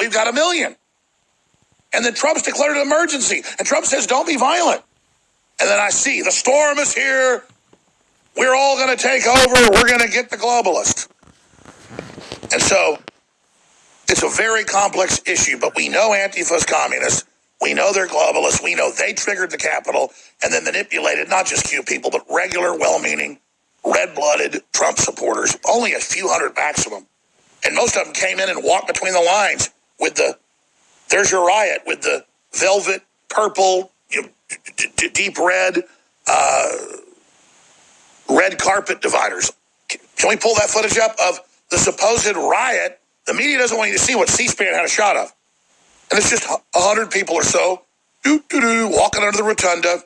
we've got 1 million. And then Trump's declared an emergency. And Trump says, don't be violent. And then I see the storm is here. We're all going to take over. We're going to get the globalists. And so it's a very complex issue, but we know Antifa's communists. We know they're globalists. We know they triggered the Capitol and then manipulated not just cute people, but regular, well-meaning, red-blooded Trump supporters. Only a few hundred maximum. And most of them came in and walked between the lines with the, there's your riot, with the velvet, purple, deep red, red carpet dividers. Can we pull that footage up of the supposed riot? The media doesn't want you to see what C-SPAN had a shot of. And it's just 100 people or so, walking under the rotunda.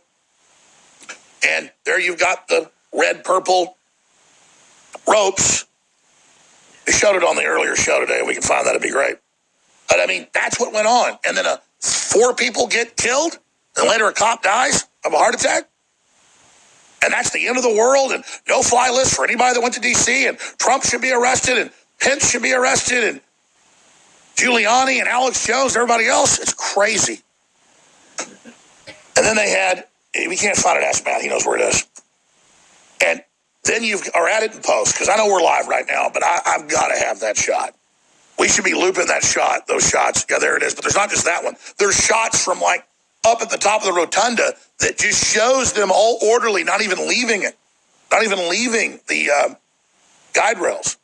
And there you've got the red, purple ropes. They showed it on the earlier show today. We can find that. It'd be great. But, I mean, that's what went on. And then 4 people get killed, and later a cop dies of a heart attack. And that's the end of the world, and no-fly list for anybody that went to D.C., and Trump should be arrested, and Pence should be arrested, and Giuliani and Alex Jones and everybody else. It's crazy. And then they had, we can't find it, ask Matt, he knows where it is. And then you are at it in post, because I know we're live right now, but I've got to have that shot. We should be looping that shot, those shots. Yeah, there it is. But there's not just that one. There's shots from, like, up at the top of the rotunda that just shows them all orderly, not even leaving it. Not even leaving the guide rails.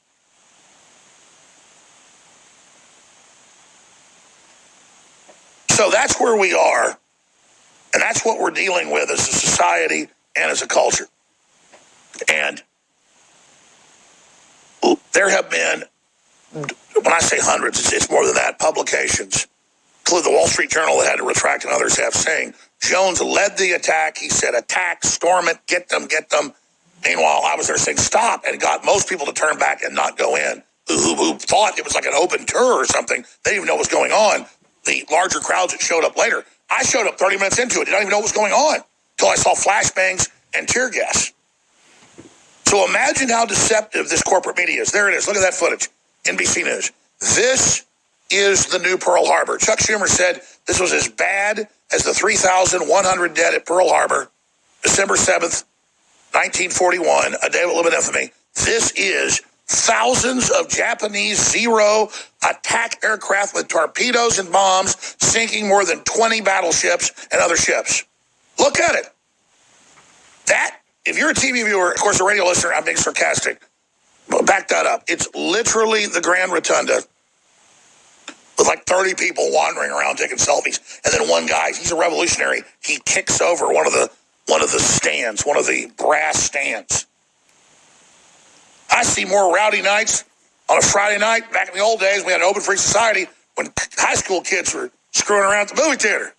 So that's where we are, and that's what we're dealing with as a society and as a culture. And there have been, when I say hundreds, it's more than that, publications, including the Wall Street Journal that had to retract and others have, saying Jones led the attack. He said, attack, storm it, get them. Meanwhile, I was there saying stop, and got most people to turn back and not go in, who thought it was like an open tour or something. They didn't even know what was going on. The larger crowds that showed up later. I showed up 30 minutes into it. Didn't even know what was going on until I saw flashbangs and tear gas. So imagine how deceptive this corporate media is. There it is. Look at that footage. NBC News. This is the new Pearl Harbor. Chuck Schumer said this was as bad as the 3,100 dead at Pearl Harbor, December 7th, 1941, a day that will live in infamy. This is thousands of Japanese Zero attack aircraft with torpedoes and bombs sinking more than 20 battleships and other ships. Look at it. That, if you're a TV viewer, of course a radio listener, I'm being sarcastic, but back that up. It's literally the Grand Rotunda with like 30 people wandering around taking selfies. And then one guy, he's a revolutionary, he kicks over one of the stands, one of the brass stands. I see more rowdy nights on a Friday night. Back in the old days, we had an open free society when high school kids were screwing around at the movie theater.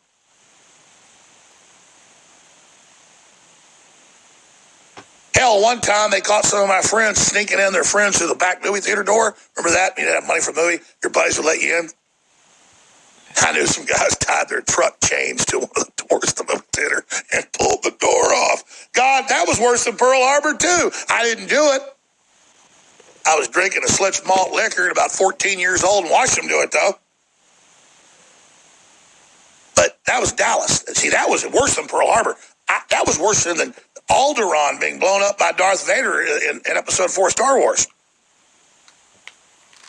Hell, one time they caught some of my friends sneaking in their friends through the back movie theater door. Remember that? You didn't have money for the movie. Your buddies would let you in. I knew some guys tied their truck chains to one of the doors of the movie theater and pulled the door off. God, that was worse than Pearl Harbor, too. I didn't do it. I was drinking a Schlitz malt liquor at about 14 years old and watched them do it, though. But that was Dallas. See, that was worse than Pearl Harbor. That was worse than Alderaan being blown up by Darth Vader in Episode 4 of Star Wars.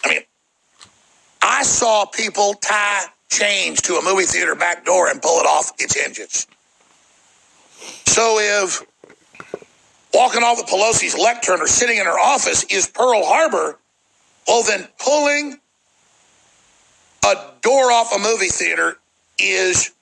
I mean, I saw people tie chains to a movie theater back door and pull it off its hinges. So if walking off of Pelosi's lectern or sitting in her office is Pearl Harbor, well, then pulling a door off a movie theater is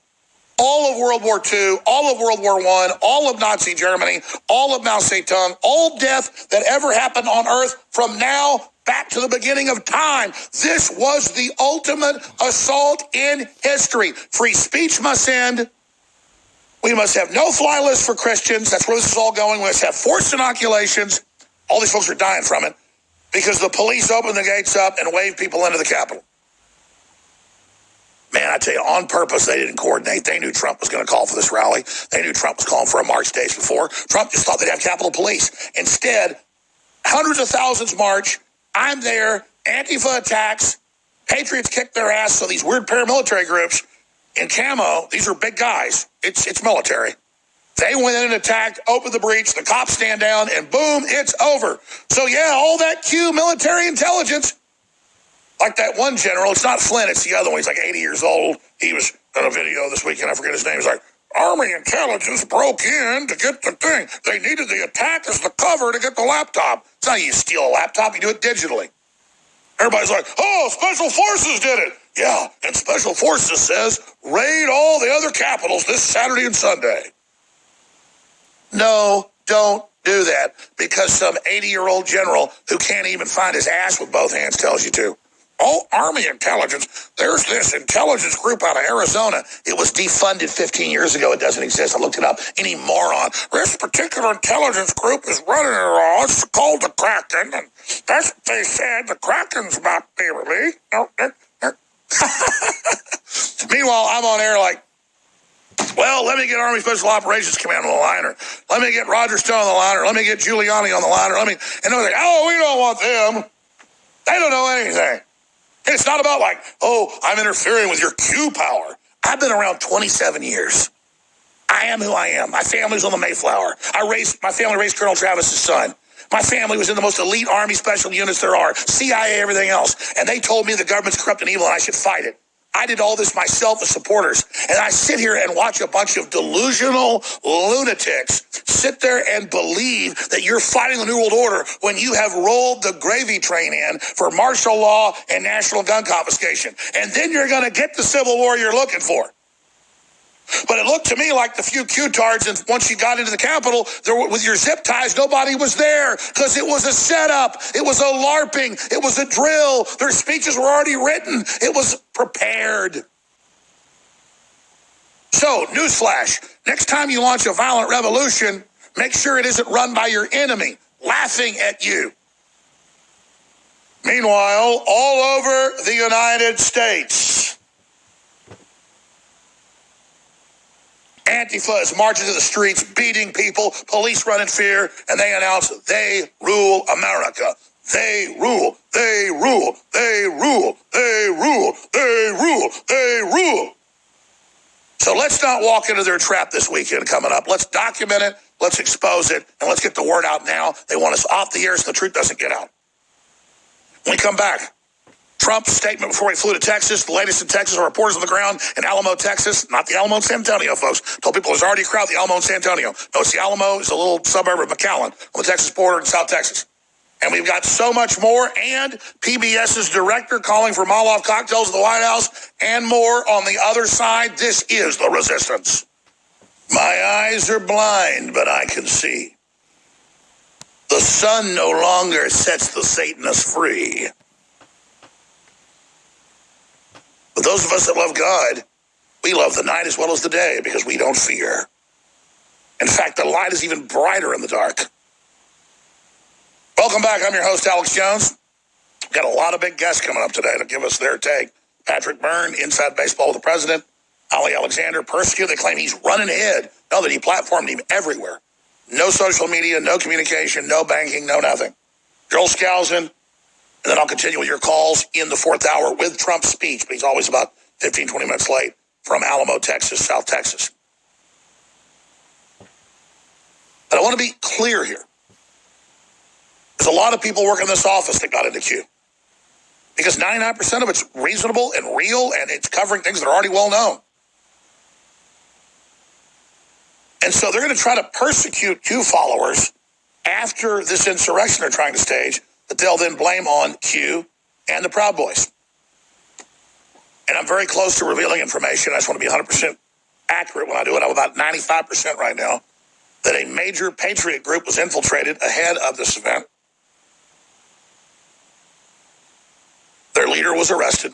all of World War II, all of World War I, all of Nazi Germany, all of Mao Zedong, all death that ever happened on Earth from now back to the beginning of time. This was the ultimate assault in history. Free speech must end. We must have no-fly list for Christians. That's where this is all going. We must have forced inoculations. All these folks are dying from it because the police opened the gates up and waved people into the Capitol. Man, I tell you, on purpose, they didn't coordinate. They knew Trump was going to call for this rally. They knew Trump was calling for a march days before. Trump just thought they'd have Capitol Police. Instead, hundreds of thousands march. I'm there. Antifa attacks. Patriots kicked their ass, so these weird paramilitary groups in camo, these are big guys. It's military. They went in and attacked, opened the breach, the cops stand down, and boom, it's over. So yeah, all that Q military intelligence, like that one general, it's not Flynn, it's the other one. He's like 80 years old. He was on a video this weekend, I forget his name. He's like, Army intelligence broke in to get the thing. They needed the attack as the cover to get the laptop. It's not you steal a laptop, you do it digitally. Everybody's like, oh, Special Forces did it. Yeah, and Special Forces says, raid all the other capitals this Saturday and Sunday. No, don't do that, because some 80-year-old general who can't even find his ass with both hands tells you to. Oh, Army intelligence. There's this intelligence group out of Arizona. It was defunded 15 years ago. It doesn't exist. I looked it up. Any moron. This particular intelligence group is running it all. It's called the Kraken. And that's what they said. The Kraken's about to be released. Meanwhile, I'm on air like, well, let me get Army Special Operations Command on the line, or let me get Roger Stone on the line, or let me get Giuliani on the line, or and they're like, oh, we don't want them. They don't know anything. And it's not about like, oh, I'm interfering with your Q power. I've been around 27 years. I am who I am. My family's on the Mayflower. My family raised Colonel Travis's son. My family was in the most elite Army special units there are, CIA, everything else. And they told me the government's corrupt and evil and I should fight it. I did all this myself with supporters. And I sit here and watch a bunch of delusional lunatics sit there and believe that you're fighting the New World Order when you have rolled the gravy train in for martial law and national gun confiscation. And then you're going to get the civil war you're looking for. But it looked to me like the few Q-tards, and once you got into the Capitol, with your zip ties, nobody was there because it was a setup. It was a LARPing. It was a drill. Their speeches were already written. It was prepared. So, newsflash, next time you launch a violent revolution, make sure it isn't run by your enemy, laughing at you. Meanwhile, all over the United States, Antifa is marching to the streets, beating people, police run in fear, and they announce they rule America. They rule, they rule, they rule, they rule, they rule, they rule. So let's not walk into their trap this weekend coming up. Let's document it, let's expose it, and let's get the word out now. They want us off the air so the truth doesn't get out. When we come back, Trump's statement before he flew to Texas, the latest in Texas, are reporters on the ground in Alamo, Texas, not the Alamo in San Antonio, folks. Told people there's already a crowd at the Alamo in San Antonio. No, it's the Alamo. It's a little suburb of McAllen on the Texas border in South Texas. And we've got so much more, and PBS's director calling for Molotov cocktails at the White House, and more on the other side. This is The Resistance. My eyes are blind, but I can see. The sun no longer sets the Satanists free. But those of us that love God, we love the night as well as the day because we don't fear. In fact, the light is even brighter in the dark. Welcome back. I'm your host, Alex Jones. Got a lot of big guests coming up today to give us their take. Patrick Byrne, Inside Baseball with the President. Ali Alexander, persecuted. They claim he's running ahead. No, that he platformed him everywhere. No social media, no communication, no banking, no nothing. Joel Skousen. And then I'll continue with your calls in the fourth hour with Trump's speech, but he's always about 15, 20 minutes late from Alamo, Texas, South Texas. But I want to be clear here. There's a lot of people working in this office that got into Q. Because 99% of it's reasonable and real, and it's covering things that are already well known. And so they're going to try to persecute Q followers after this insurrection they're trying to stage, that they'll then blame on Q and the Proud Boys. And I'm very close to revealing information. I just want to be 100% accurate when I do it. I'm about 95% right now that a major patriot group was infiltrated ahead of this event. Their leader was arrested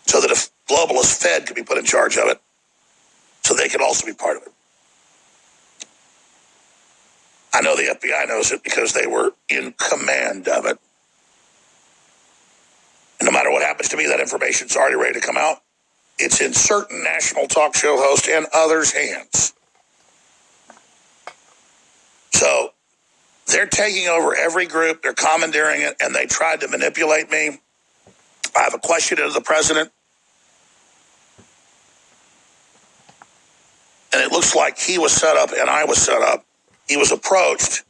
so that a globalist Fed could be put in charge of it so they could also be part of it. I know the FBI knows it because they were in command of it. And no matter what happens to me, that information's already ready to come out. It's in certain national talk show hosts and others' hands. So they're taking over every group. They're commandeering it, and they tried to manipulate me. I have a question of the president. And it looks like he was set up and I was set up. He was approached.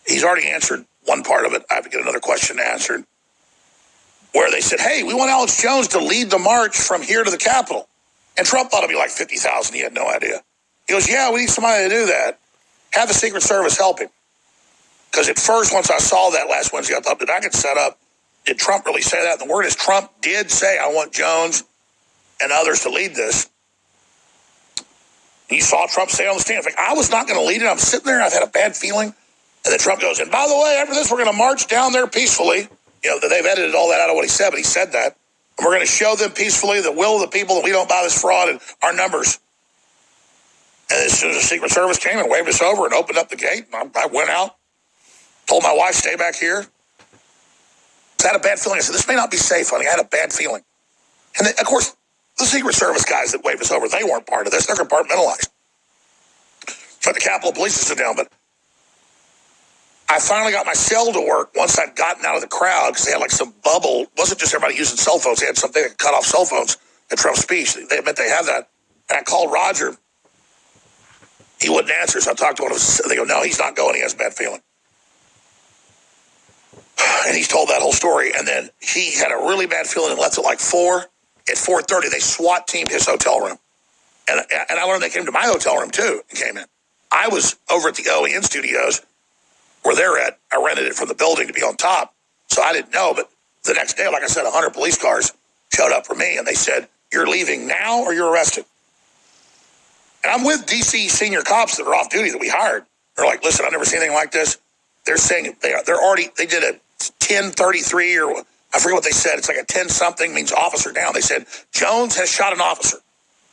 He's already answered one part of it. I have to get another question answered. Where they said, hey, we want Alex Jones to lead the march from here to the Capitol. And Trump thought it'd be like 50,000. He had no idea. He goes, yeah, we need somebody to do that. Have the Secret Service help him. Because at first, once I saw that last Wednesday, I thought, did I get set up? Did Trump really say that? And the word is Trump did say, I want Jones and others to lead this. And you saw Trump say on the stand, like, I was not going to lead it. I'm sitting there. I've had a bad feeling. And then Trump goes, and by the way, after this, we're going to march down there peacefully. You know, they've edited all that out of what he said, but he said that. And we're going to show them peacefully the will of the people that we don't buy this fraud and our numbers. And as soon as the Secret Service came and waved us over and opened up the gate, I went out, told my wife, stay back here. I had a bad feeling. I said, this may not be safe, honey. I had a bad feeling. And then, of course, the Secret Service guys that waved us over, they weren't part of this. They're compartmentalized. But the Capitol Police to sit down. But I finally got my cell to work once I'd gotten out of the crowd because they had like some bubble. It wasn't just everybody using cell phones. They had something that cut off cell phones at Trump's speech. They admit they have that. And I called Roger. He wouldn't answer, so I talked to him. They go, no, he's not going. He has a bad feeling. And he's told that whole story. And then he had a really bad feeling and left at like 4. At 4:30, they SWAT teamed his hotel room. And I learned they came to my hotel room, too, and came in. I was over at the OEN studios where they're at. I rented it from the building to be on top. So I didn't know. But the next day, like I said, 100 police cars showed up for me. And they said, you're leaving now or you're arrested. And I'm with D.C. senior cops that are off duty that we hired. They're like, listen, I've never seen anything like this. They're saying they did a 1033 or I forget what they said. It's like a 10-something means officer down. They said, Jones has shot an officer.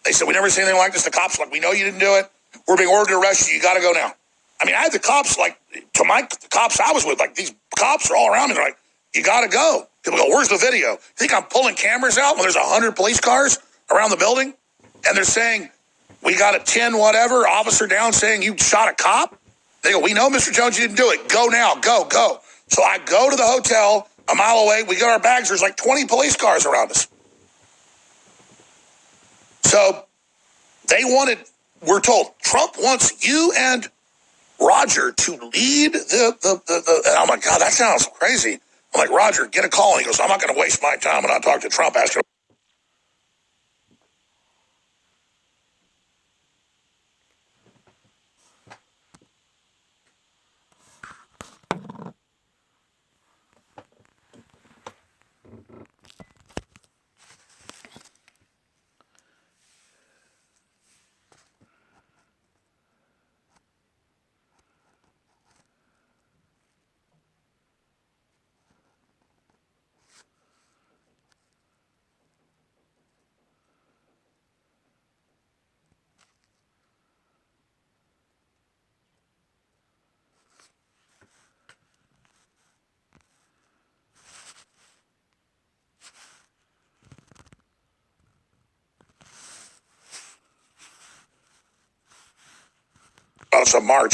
They said, we never seen anything like this. The cops are like, we know you didn't do it. We're being ordered to arrest you. You got to go now. I mean, I had the cops, like, the cops I was with, like, these cops are all around me. They're like, you got to go. People go, where's the video? You think I'm pulling cameras out when there's 100 police cars around the building? And they're saying, we got a 10 whatever, officer down saying you shot a cop? They go, we know, Mr. Jones, you didn't do it. Go now. Go. So I go to the hotel a mile away. We get our bags. There's like 20 police cars around us. So we're told, Trump wants you and Roger to lead the and I'm like, God, that sounds crazy. I'm like, Roger, get a call. And he goes, I'm not going to waste my time when I talk to Trump asking. It's a march.